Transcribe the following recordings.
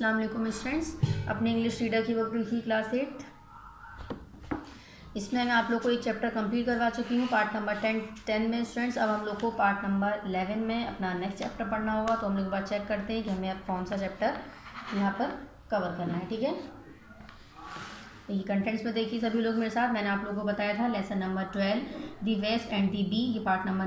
अस्सलाम वालेकुम स्टूडेंट्स, अपने इंग्लिश रीडर की वक्त की क्लास 8 इसमें मैं आप लोग को एक चैप्टर कंप्लीट करवा चुकी हूँ पार्ट नंबर 10 में स्टूडेंट्स। अब हम लोग को पार्ट नंबर 11 में अपना नेक्स्ट चैप्टर पढ़ना होगा, तो हम लोग एक बार चेक करते हैं कि हमें अब कौन सा चैप्टर यहाँ पर कवर करना है। ठीक है, ये कंटेंट्स में देखिए सभी लोग मेरे साथ। मैंने आप लोगों को बताया था lesson number 12 the west and the bee, ये पार्ट नंबर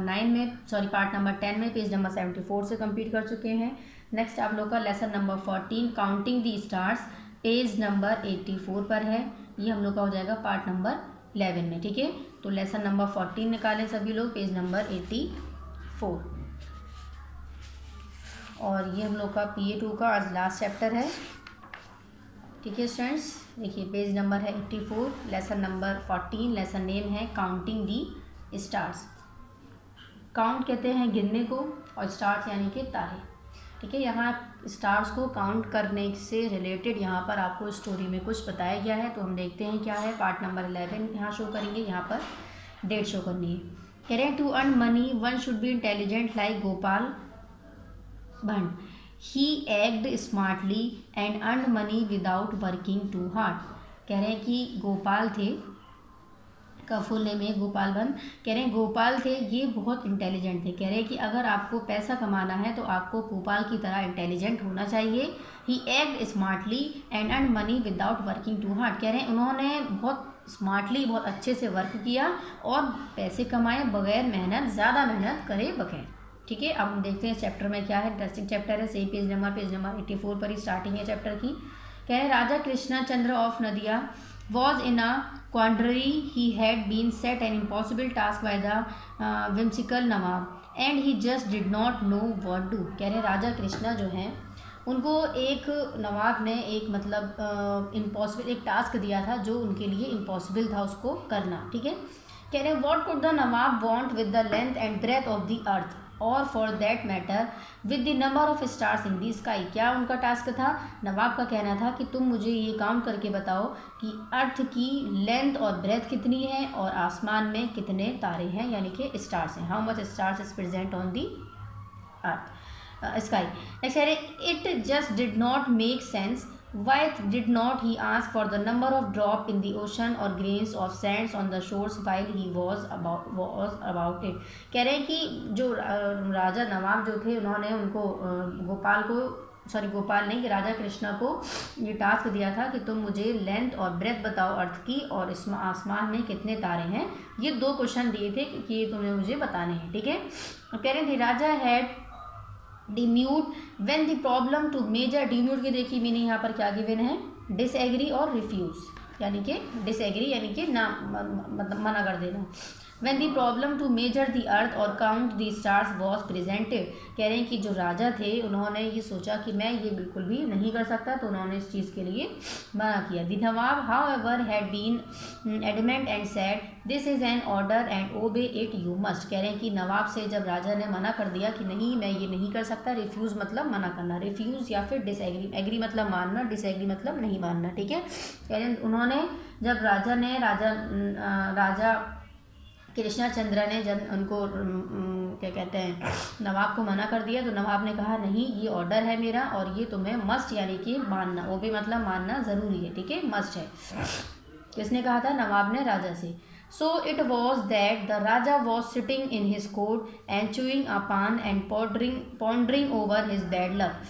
10 में पेज नंबर 74 से कंप्लीट कर चुके हैं। नेक्स्ट आप लोग का lesson number 14 counting the stars, page number 84 पर है। ये हम लोग का हो जाएगा पार्ट नंबर 11 में। ठीक है, तो लेसन नंबर 14 निकालें सभी लोग, पेज नंबर 84। और ये हम लोग का PA2 का आज लास्ट चैप्टर है। ठीक है स्टूडेंट्स, देखिए पेज नंबर है 84, लेसन नंबर 14, लेसन नेम है काउंटिंग दी स्टार्स। काउंट कहते हैं गिनने को, और स्टार्स यानी कि तारे। ठीक है, यहाँ स्टार्स को काउंट करने से रिलेटेड यहाँ पर आपको स्टोरी में कुछ बताया गया है, तो हम देखते हैं क्या है। पार्ट नंबर 11 यहाँ शो करेंगे, यहाँ पर डेट शो करनी है। कह रहे हैं to earn money one should be intelligent like Gopal Bhand, he act smartly and earn money without working too hard. कह रहे हैं कि गोपाल थे, का फुल नेम है गोपाल भंड। कह रहे हैं गोपाल थे, ये बहुत इंटेलिजेंट थे। कह रहे हैं कि अगर आपको पैसा कमाना है तो आपको गोपाल की तरह इंटेलिजेंट होना चाहिए। He act smartly and earn money without working too hard. कह रहे हैं उन्होंने बहुत स्मार्टली, बहुत अच्छे से वर्क किया और पैसे कमाए बगैर मेहनत, ज़्यादा मेहनत करे बगैर। ठीक है, अब हम देखते हैं चैप्टर में क्या है। इंटरेस्टिंग चैप्टर है, सेम पेज नंबर 84 पर ही स्टार्टिंग है चैप्टर की। कह रहे Raja Krishna Chandra of Nadia was in a quandary, he had been set an impossible task by the whimsical nawab and he just did not know what do. कह रहे राजा कृष्णा जो हैं उनको एक नवाब ने एक इम्पॉसिबल एक टास्क दिया था जो उनके लिए इम्पॉसिबल था उसको करना। ठीक है, कह रहे what could the nawab want with the length and breath of the earth or for that matter with the number of stars in the sky. क्या उनका टास्क था? नवाब का कहना था कि तुम मुझे ये काउंट करके बताओ कि अर्थ की लेंथ और ब्रेथ कितनी है और आसमान में कितने तारे हैं, यानी कि स्टार्स हैं। How much stars is present on the earth sky. Next कह रहे it just did not make sense, why did not he ask for the number of drop in the ocean or grains of sands on the shores while he was about it। कह रहे हैं कि जो राजा नवाब जो थे उन्होंने उनको गोपाल नहीं, राजा कृष्णा को ये टास्क दिया था कि तुम मुझे लेंथ और ब्रेथ बताओ अर्थ की और इसमें आसमान में कितने तारे हैं। ये 2 क्वेश्चन दिए थे कि ये तुम्हें मुझे बताने हैं। ठीक है, कह रहे थे Raja had demurred when the problem to measure. Demurred की देखिए मीनिंग यहाँ पर क्या गिवन है, डिसएग्री और रिफ्यूज़, यानी कि डिसएग्री यानी कि ना मतलब मना कर देना। When the problem to measure the earth or count the stars was presented. कह रहे हैं कि जो राजा थे उन्होंने ये सोचा कि मैं ये बिल्कुल भी नहीं कर सकता, तो उन्होंने इस चीज़ के लिए मना किया। The nawab however had been adamant and said this is an order and obey it you must. कह रहे हैं कि नवाब से जब राजा ने मना कर दिया कि नहीं मैं ये नहीं कर सकता, रिफ्यूज़ मतलब मना करना, रिफ्यूज़ या फिर डिसएग्री, एग्री मतलब मानना, डिसएग्री मतलब नहीं मानना। ठीक है, कह रहे हैं उन्होंने जब राजा कृष्णचंद्र ने जब उनको क्या कहते हैं नवाब को मना कर दिया, तो नवाब ने कहा नहीं ये ऑर्डर है मेरा और ये तुम्हें मस्ट यानी कि मानना, वो भी मतलब मानना ज़रूरी है। ठीक है, मस्ट है। किसने कहा था? नवाब ने राजा से। So it was that the Raja was sitting in his court and chewing a paan and pondering over his bad luck.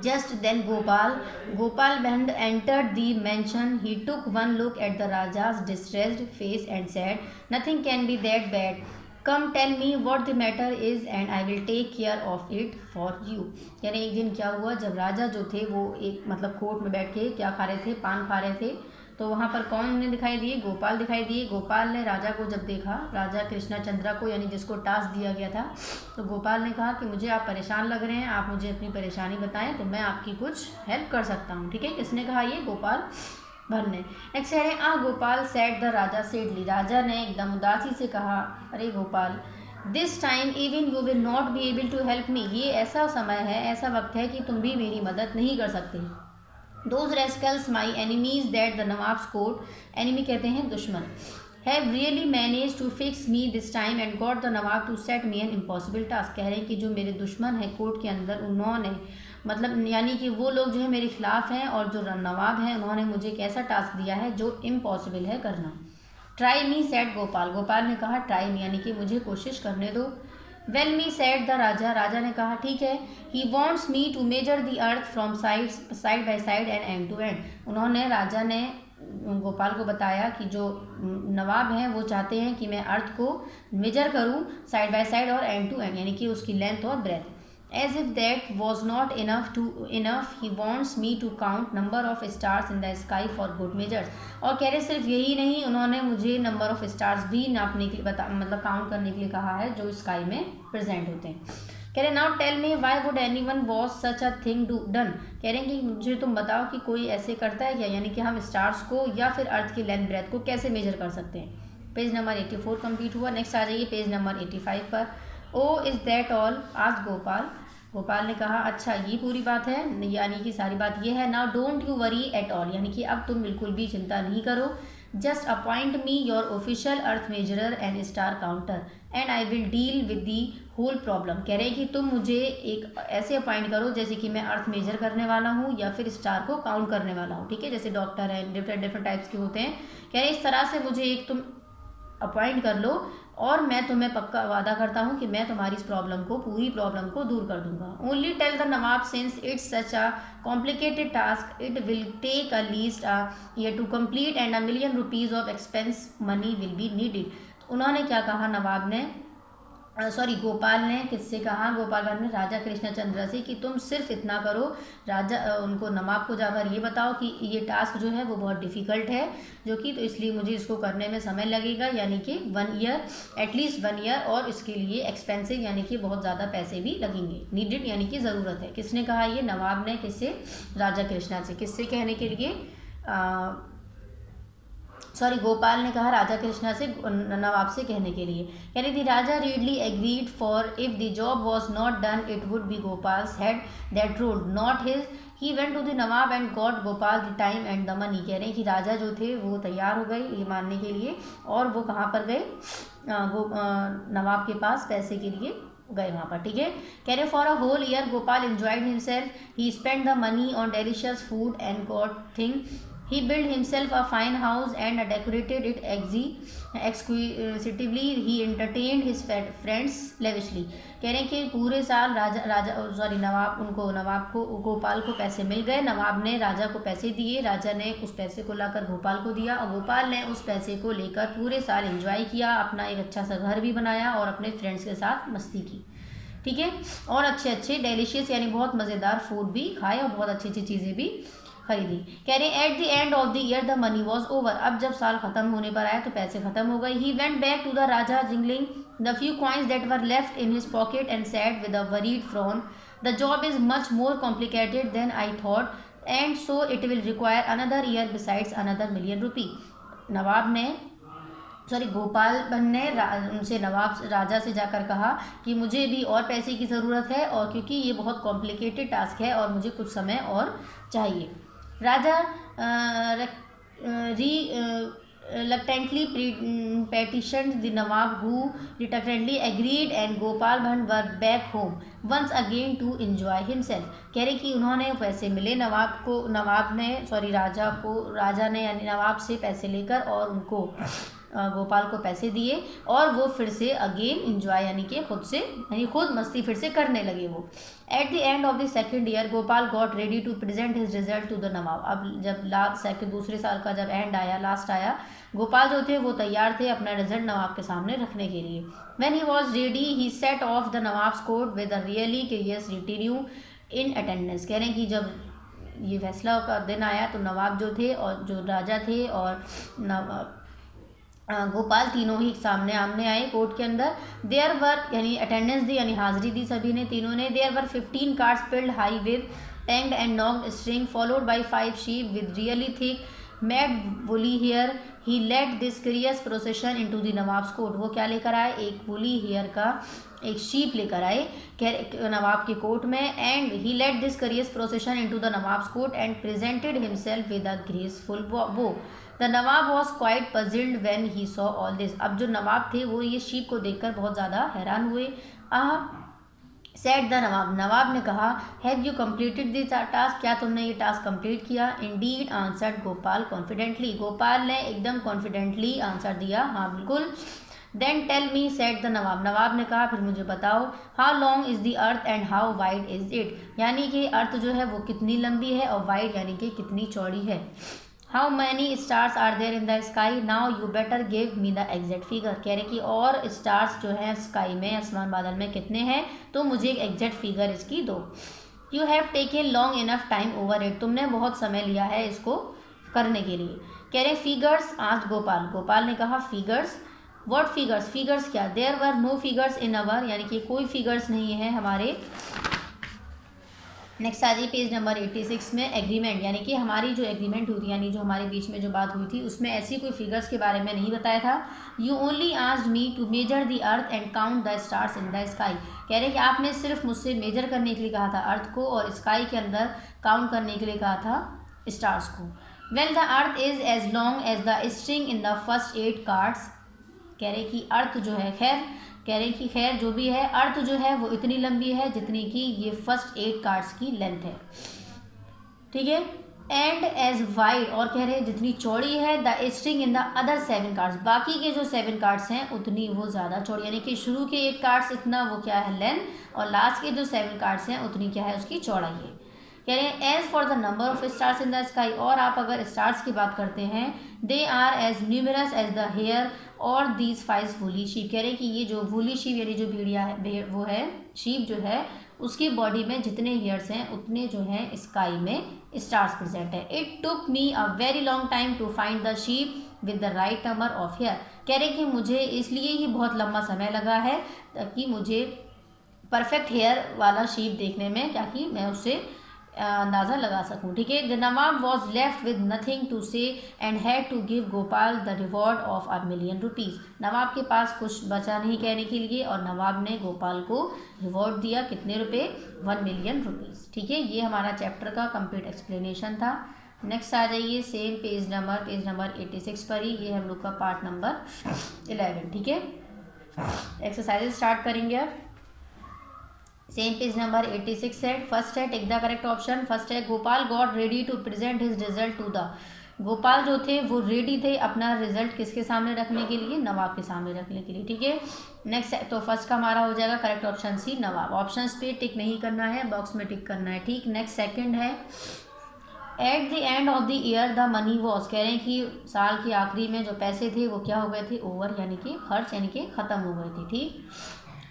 Just then Gopal Band entered the mansion. He took one look at the Raja's distressed face and said, "Nothing can be that bad. Come tell me what the matter is and I will take care of it for you." यानी एक दिन क्या हुआ, जब राजा जो थे वो एक कोर्ट में बैठ के क्या खा रहे थे, पान खा रहे थे, तो वहाँ पर कौन ने दिखाई दिए? गोपाल दिखाई दिए। गोपाल ने राजा को जब देखा, राजा कृष्णचंद्र को यानी जिसको टास्क दिया गया था, तो गोपाल ने कहा कि मुझे आप परेशान लग रहे हैं, आप मुझे अपनी परेशानी बताएं तो मैं आपकी कुछ हेल्प कर सकता हूँ। ठीक है, किसने कहा? ये गोपाल भंड ने। नेक्स्ट है Gopal said the raja sadly. राजा ने एकदम उदासी से कहा, अरे Gopal this time even you will not be able to help me. ये ऐसा समय है, ऐसा वक्त है कि तुम भी मेरी मदद नहीं कर सकते। Those rascals my enemies that the Nawab's court, enemy कहते हैं दुश्मन, have really managed to fix me this time and got the Nawab to set me an impossible task। कह रहे हैं कि जो मेरे दुश्मन हैं कोर्ट के अंदर, उन्होंने मतलब यानी कि वो लोग जो है मेरे खिलाफ हैं, और जो नवाब हैं उन्होंने मुझे एक ऐसा टास्क दिया है जो इम्पॉसिबल है करना। Try me said Gopal, Gopal ने कहा ट्राई मी यानी कि मुझे कोशिश करने दो। Well me said the raja, राजा ने कहा ठीक है। He wants me to measure the earth from side by side and end to end. उन्होंने राजा ने गोपाल को बताया कि जो नवाब हैं वो चाहते हैं कि मैं अर्थ को मेजर करूं साइड बाय साइड और एंड टू एंड यानी कि उसकी लेंथ और breadth. As if that was not enough he wants me to count number of stars in the sky for good measures. और कह रहे सिर्फ यही नहीं, उन्होंने मुझे नंबर ऑफ स्टार्स भी नापने के लिए मतलब काउंट करने के लिए कहा है जो स्काई में प्रेजेंट होते हैं। कह रहे now tell me why would anyone was such a thing do done. कह रहे हैं कि मुझे तुम बताओ कि कोई ऐसे करता है क्या, यानी कि हम स्टार्स को या फिर अर्थ की लेंथ ब्रेथ को कैसे मेजर कर सकते हैं। पेज नंबर 84 कंप्लीट हुआ। नेक्स्ट आ जाइए पेज नंबर 85 पर। ओ इज़ दैट ऑल, आज गोपाल, गोपाल ने कहा अच्छा ये पूरी बात है, यानी कि सारी बात ये है। Now don't you worry at all, यानी कि अब तुम बिल्कुल भी चिंता नहीं करो। Just appoint me your official earth measurer and star counter and I will deal with the whole problem. कह रहे हैं कि तुम मुझे एक ऐसे अपॉइंट करो जैसे कि मैं अर्थ मेजर करने वाला हूँ या फिर स्टार को काउंट करने वाला हूँ, ठीक है, जैसे डॉक्टर हैं, डिफरेंट टाइप्स के होते हैं। कह रहे हैं इस तरह से मुझे एक तुम अपॉइंट कर लो और मैं तुम्हें पक्का वादा करता हूँ कि मैं तुम्हारी इस प्रॉब्लम को, पूरी प्रॉब्लम को दूर कर दूंगा। Only tell the nawab since it's such a complicated task it will take a least a year to complete and $1 million of expense money will be needed. उन्होंने क्या कहा नवाब ने, गोपाल ने किससे कहा, गोपाल ने राजा कृष्णचंद्र से कि तुम सिर्फ इतना करो, राजा उनको नवाब को जाकर ये बताओ कि ये टास्क जो है वो बहुत डिफ़िकल्ट है जो कि, तो इसलिए मुझे इसको करने में समय लगेगा, यानी कि 1 ईयर, एटलीस्ट 1 ईयर, और इसके लिए एक्सपेंसिव यानी कि बहुत ज़्यादा पैसे भी लगेंगे। नीडेड यानी कि ज़रूरत है। किसने कहा ये, नवाब ने। किससे, राजा कृष्णा से। किससे कहने के लिए, गोपाल ने कहा राजा कृष्णा से, नवाब से कहने के लिए। कह रही थी Raja readily agreed for if the job was not done it would be Gopal's head that rolled not his. He went to the nawab and got Gopal the time and the money. कह रहे हैं कि राजा जो थे वो तैयार हो गए ये मानने के लिए, और वो कहाँ पर गए, नवाब के पास पैसे के लिए गए वहाँ पर, ठीक है। कह रहे for a whole year Gopal enjoyed himself, he spend the money on delicious food and got thing. He built himself a fine house and decorated it exquisitely. He entertained his friends lavishly. कह रहे हैं कि पूरे साल नवाब को गोपाल को पैसे मिल गए। नवाब ने राजा को पैसे दिए, राजा ने उस पैसे को लाकर गोपाल को दिया, और गोपाल ने उस पैसे को लेकर पूरे साल एंजॉय किया, अपना एक अच्छा सा घर भी बनाया और अपने फ्रेंड्स के साथ मस्ती की, ठीक है, और अच्छे अच्छे डेलिशियस यानी बहुत मज़ेदार फूड भी खाए और बहुत अच्छी अच्छी चीज़ें भी खरीदी। कह रहे eight the end of the year the money was over. अब जब साल खत्म होने पर आया तो पैसे खत्म हो गए। He went back to the raja jingling the few coins that were left in his pocket and said with a worried frown, the job is much more complicated than I thought and so it will require another year besides $1 million। नवाब ने गोपाल ने उनसे नवाब राजा से जाकर कहा कि मुझे भी और पैसे की ज़रूरत है, और क्योंकि ये बहुत कॉम्प्लिकेटेड टास्क है और मुझे कुछ समय और चाहिए। राजा reluctantly petitioned the Nawab, who reluctantly agreed, and Gopal Bhand were back home once again to enjoy himself। कह रहे कि उन्होंने पैसे मिले राजा ने यानी नवाब से पैसे लेकर और उनको गोपाल को पैसे दिए, और वो फिर से अगेन इंजॉय यानी कि खुद मस्ती फिर से करने लगे वो। At the end of the second year Gopal got ready to present his result to the nawab. अब जब दूसरे साल का जब एंड आया, लास्ट आया, गोपाल जो थे वो तैयार थे अपना रिजल्ट नवाब के सामने रखने के लिए। When he was ready he set off the nawab's court with a really curious retinue in attendance. कह रहे हैं कि जब ये फैसला का दिन आया तो नवाब जो थे और जो राजा थे और गोपाल तीनों ही सामने आमने आए कोर्ट के अंदर। देयर वर यानी अटेंडेंस दी यानी हाजिरी दी सभी ने, तीनों ने। There were 15 cards piled high with tangled and knotted string followed by 5 sheep with really thick mad woolly hair. He led this curious procession into the nawabs court. वो क्या लेकर आए, एक वुली हेयर का एक शीप लेकर आए नवाब के कोर्ट में। And he led this curious procession into the nawab's court and presented himself with a graceful bow. The nawab was quite puzzled when he saw all this. अब जो नवाब थे वो ये शीप को देखकर बहुत ज़्यादा हैरान हुए। सेट द नवाब, नवाब ने कहा, have you completed this task, क्या तुमने ये टास्क कंप्लीट किया? Indeed answered Gopal confidently, Gopal ने एकदम कॉन्फिडेंटली आंसर दिया, हाँ बिल्कुल। Then tell me, said the nawab, nawab ने कहा फिर मुझे बताओ, how long is the earth and how wide is it, यानी कि अर्थ जो है वो कितनी लंबी है और वाइड यानी कि कितनी चौड़ी है। How many stars are there in the sky, now you better give me the exact figure, कह रहे कि और स्टार्स जो हैं स्काई में, आसमान बादल में कितने हैं, तो मुझे एक एग्जैक्ट फिगर इसकी दो। You have taken long enough time over it, तुमने बहुत समय लिया है इसको करने के लिए। कह रहे फिगर्स, आज गोपाल, गोपाल ने कहा फिगर्स, व्हाट फिगर्स, फिगर्स क्या? There were no figures in our, यानी कि कोई फिगर्स नहीं है हमारे। नेक्स्ट आ जाइए पेज नंबर 86 में, एग्रीमेंट, यानी कि हमारी जो एग्रीमेंट हुई थी, यानी जो हमारे बीच में जो बात हुई थी उसमें ऐसी कोई फिगर्स के बारे में नहीं बताया था। You only asked me to measure the earth and count the stars in the sky, कह रहे कि आपने सिर्फ मुझसे मेजर करने के लिए कहा था अर्थ को और स्काई के अंदर काउंट करने के लिए कहा था स्टार्स को। Well the earth is as long as the string in the first 8 cards, कह रहे कि अर्थ जो है, खैर कह रहे कि खैर जो भी है, अर्थ जो है वो इतनी लंबी है जितनी कि ये फर्स्ट 8 कार्ड्स की लेंथ है, ठीक है। एंड एज वाइड, और कह रहे हैं जितनी चौड़ी है the string in the other 7 cards, बाकी के जो 7 कार्ड्स हैं उतनी वो ज़्यादा चौड़ी, यानी कि शुरू के 8 कार्ड्स इतना वो क्या है लेंथ, और लास्ट के जो 7 कार्ड्स हैं उतनी क्या है उसकी चौड़ाई है। कह रहे हैं as for the number of stars in the sky, और आप अगर स्टार्स की बात करते हैं, they are as numerous as the hair or these 5 woolly sheep, कह रहे हैं कि ये जो वूली शीप यानी जो भेड़िया है वो है शीप जो है उसकी बॉडी में जितने हेयर्स हैं उतने जो हैं स्काई में स्टार्स प्रेजेंट है। It took me a very long time to find the sheep with the right number of hair, कह रहे कि मुझे इसलिए ही बहुत लंबा समय लगा है ताकि मुझे परफेक्ट हेयर वाला शीप देखने में, ताकि मैं उससे अंदाज़ा लगा सकूं, ठीक है। The nawab was left with nothing to say and had to give Gopal the reward of $1,000,000 rupees, nawab के पास कुछ बचा नहीं कहने के लिए और नवाब ने गोपाल को रिवॉर्ड दिया, कितने रुपए? $1,000,000 रुपीज़, ठीक है। ये हमारा चैप्टर का कंप्लीट एक्सप्लेनेशन था। नेक्स्ट आ जाइए सेम पेज नंबर 86 पर ही, ये हम लोग का पार्ट नंबर 11, ठीक है। एक्सरसाइजेज स्टार्ट करेंगे अब। सेम पेज नंबर 86 है। फर्स्ट है take the correct option. First है Gopal got ready to present his result to the, Gopal जो थे वो रेडी थे अपना रिजल्ट किसके सामने रखने के लिए? नवाब के सामने रखने के लिए, ठीक है। नेक्स्ट है तो फर्स्ट का हमारा हो जाएगा करेक्ट ऑप्शन सी नवाब, ऑप्शंस पे टिक नहीं करना है, बॉक्स में टिक करना है, ठीक। नेक्स्ट सेकंड है eight the end of the year the money was, कह रहे हैं कि साल के आखिरी में जो पैसे थे वो क्या हो गए थे? ओवर, यानी कि खर्च यानी कि ख़त्म हो गए थे, ठीक।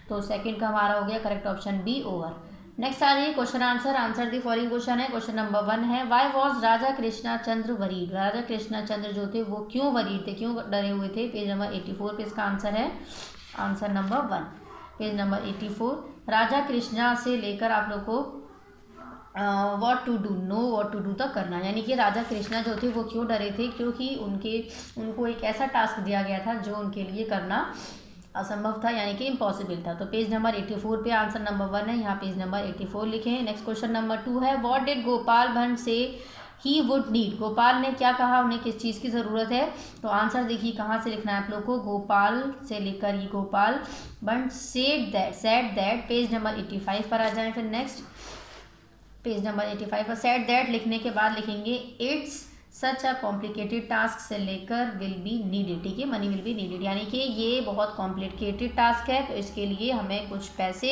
तो सेकंड का हमारा हो गया correct option B over. Next आ रही question answer the following question है। क्वेश्चन नंबर 1 है why was Raja Krishna Chandra worried, Raja Krishna Chandra जो थे वो क्यों वरीड थे, क्यों डरे हुए थे? पेज नंबर 84 पे इसका आंसर है answer number 1, page number 84। Raja Krishna से लेकर आप लोग को what to do, know what to do तक करना, यानी कि राजा कृष्णा जो थे वो क्यों डरे थे? क्योंकि उनको एक ऐसा टास्क दिया गया था जो उनके लिए करना असंभव था, यानी कि इम्पॉसिबल था। तो पेज नंबर 84 पे आंसर नंबर 1 है, यहाँ पेज नंबर 84 लिखें। नेक्स्ट क्वेश्चन नंबर 2 है व्हाट डिड गोपाल भट्ट से ही वुड नीड, गोपाल ने क्या कहा उन्हें किस चीज़ की ज़रूरत है? तो आंसर देखिए कहाँ से लिखना है आप लोग को, गोपाल से लेकर ये Gopal Bhatt said that, page number 85 पर आ जाएं। फिर नेक्स्ट पेज नंबर 85 पर सेड दैट लिखने के बाद लिखेंगे it's such a complicated task से लेकर विल बी नीडेड, ठीक है, मनी विल बी नीडेड, यानी कि ये बहुत कॉम्प्लिकेटेड टास्क है तो इसके लिए हमें कुछ पैसे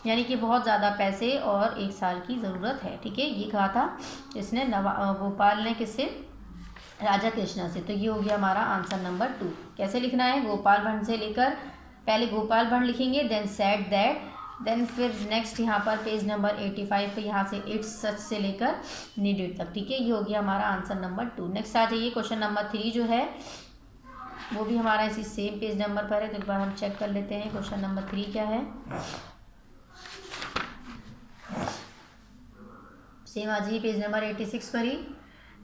यानी कि बहुत ज़्यादा पैसे और 1 साल की ज़रूरत है, ठीक है। ये कहा था इसने गोपाल ने किससे? राजा कृष्णा से। तो ये हो गया हमारा आंसर नंबर 2। कैसे लिखना है? गोपाल भट्ट से लेकर पहले गोपाल भट्ट लिखेंगे, देन सेड दैट, देन फिर नेक्स्ट यहाँ पर पेज नंबर 85 पे यहाँ से इट्स सच से लेकर नीडेड तक, ठीक है। ये हो गया हमारा आंसर नंबर 2। नेक्स्ट आ जाइए क्वेश्चन नंबर 3 जो है वो भी हमारा इसी सेम पेज नंबर पर है, तो एक बार हम चेक कर लेते हैं क्वेश्चन नंबर 3 क्या है। सेम आ जाइए पेज नंबर 86 पर ही।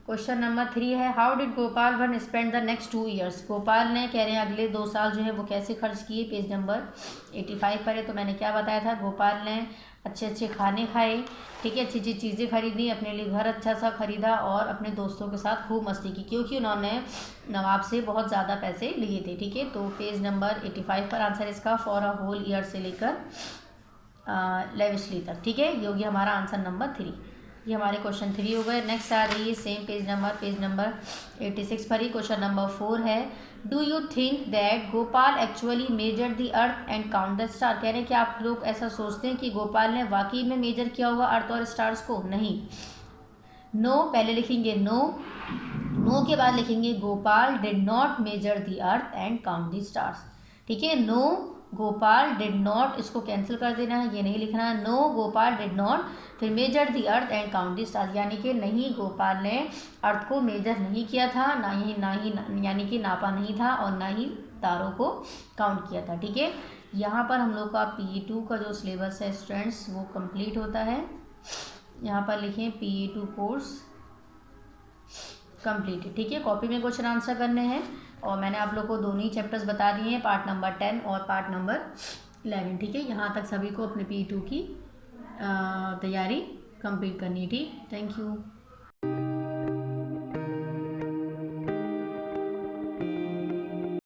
क्वेश्चन नंबर 3 है how did Gopal Bhatt spend the next 2 years, Gopal ने कह रहे हैं अगले 2 साल जो है वो कैसे खर्च किए? पेज नंबर 85 पर है। तो मैंने क्या बताया था, गोपाल ने अच्छे अच्छे खाने खाए, ठीक है, अच्छी अच्छी चीज़ें खरीदी, अपने लिए घर अच्छा सा खरीदा और अपने दोस्तों के साथ खूब मस्ती की, क्योंकि उन्होंने नवाब से बहुत ज़्यादा पैसे लिए थे, ठीक है। तो पेज नंबर 85 पर आंसर इसका फॉर अ होल ईयर से लेकर लेविशली तक। ठीक है, ये हो गया हमारा आंसर नंबर 3। ये हमारे क्वेश्चन 3 हो गए। नेक्स्ट आ रही है सेम पेज नंबर 86 पर ही क्वेश्चन नंबर 4 है। Do you think that Gopal actually major the earth and count the star? कह रहे हैं कि आप लोग ऐसा सोचते हैं कि गोपाल ने वाकई में मेजर किया होगा अर्थ और स्टार्स को? नहीं। नो पहले लिखेंगे नो के बाद लिखेंगे Gopal did not major the earth and count the stars. ठीक है, नो गोपाल डिड नॉट, इसको कैंसिल कर देना है, ये नहीं लिखना है। नो गोपाल डिड नॉट, फिर major the earth and count the stars, यानी कि नहीं गोपाल ने अर्थ को मेजर नहीं किया था, ना ही यानी कि नापा नहीं था और ना ही तारों को काउंट किया था। ठीक है, यहाँ पर हम लोग का PE2 का जो सिलेबस है स्टूडेंट्स वो कंप्लीट होता है। यहाँ पर लिखें PE2 कोर्स कंप्लीट। ठीक है, कॉपी में क्वेश्चन आंसर करने हैं और मैंने आप लोग को दोनों ही चैप्टर्स बता दिए हैं, पार्ट नंबर 10 और पार्ट नंबर 11। ठीक है, यहाँ तक सभी को अपने PE2 की तैयारी कंप्लीट करनी है। ठीक, थैंक यू।